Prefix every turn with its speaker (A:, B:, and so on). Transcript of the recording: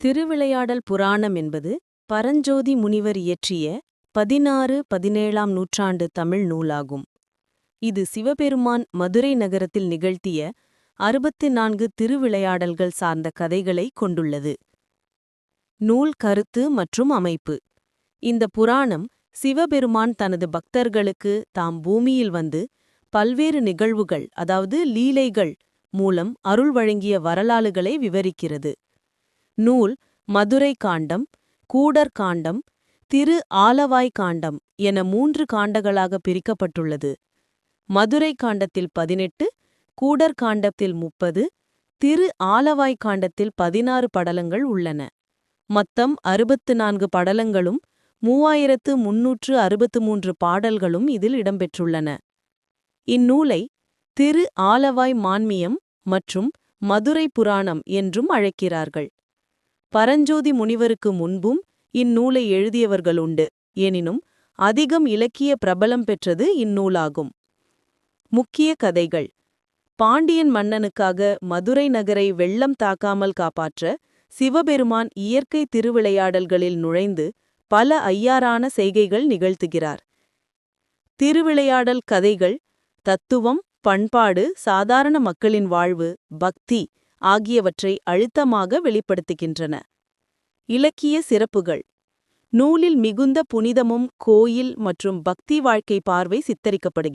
A: திருவிளையாடல் புராணம் என்பது பரஞ்சோதி முனிவர் இயற்றிய 16-17ஆம் நூற்றாண்டு தமிழ் நூலாகும். இது சிவபெருமான் மதுரை நகரத்தில் நிகழ்த்திய 64 திருவிளையாடல்கள் சார்ந்த கதைகளை கொண்டுள்ளது. நூல் கருத்து மற்றும் அமைப்பு. இந்த புராணம் சிவபெருமான் தனது பக்தர்களுக்கு தாம் பூமியில் வந்து பல்வேறு நிகழ்வுகள் அதாவது லீலைகள் மூலம் அருள் வழங்கிய வரலாறுகளை விவரிக்கிறது. நூல் மதுரை காண்டம், கூடர் காண்டம், திரு ஆலவாய் காண்டம் என 3 காண்டங்களாக பிரிக்கப்பட்டுள்ளது. மதுரை காண்டத்தில் 18, கூடர் காண்டத்தில் 30, திரு ஆலவாய் காண்டத்தில் 16 படலங்கள் உள்ளன. மொத்தம் 64 படலங்களும் 3363 பாடல்களும் இதில் இடம்பெற்றுள்ளன. இந்நூலை திரு ஆலவாய் மான்மியம் மற்றும் மதுரை புராணம் என்றும் அழைக்கிறார்கள். பரஞ்சோதி முனிவருக்கு முன்பும் இந்நூலை எழுதியவர்களுண்டு. எனினும் அதிகம் இலக்கிய பிரபலம் பெற்றது இந்நூலாகும். முக்கிய கதைகள். பாண்டியன் மன்னனுக்காக மதுரை நகரை வெள்ளம் தாக்காமல் காப்பாற்ற சிவபெருமான் இயற்கை திருவிளையாடல்களில் நுழைந்து பல ஐயாறான செய்கைகள் நிகழ்த்துகிறார். திருவிளையாடல் கதைகள் தத்துவம், பண்பாடு, சாதாரண மக்களின் வாழ்வு, பக்தி ஆகியவற்றை அழுத்தமாக வெளிப்படுத்துகின்றன. இலக்கிய சிறப்புகள். நூலில் மிகுந்த புனிதமும் கோயில் மற்றும் பக்தி வாழ்க்கை பார்வை சித்தரிக்கப்படுகிறது.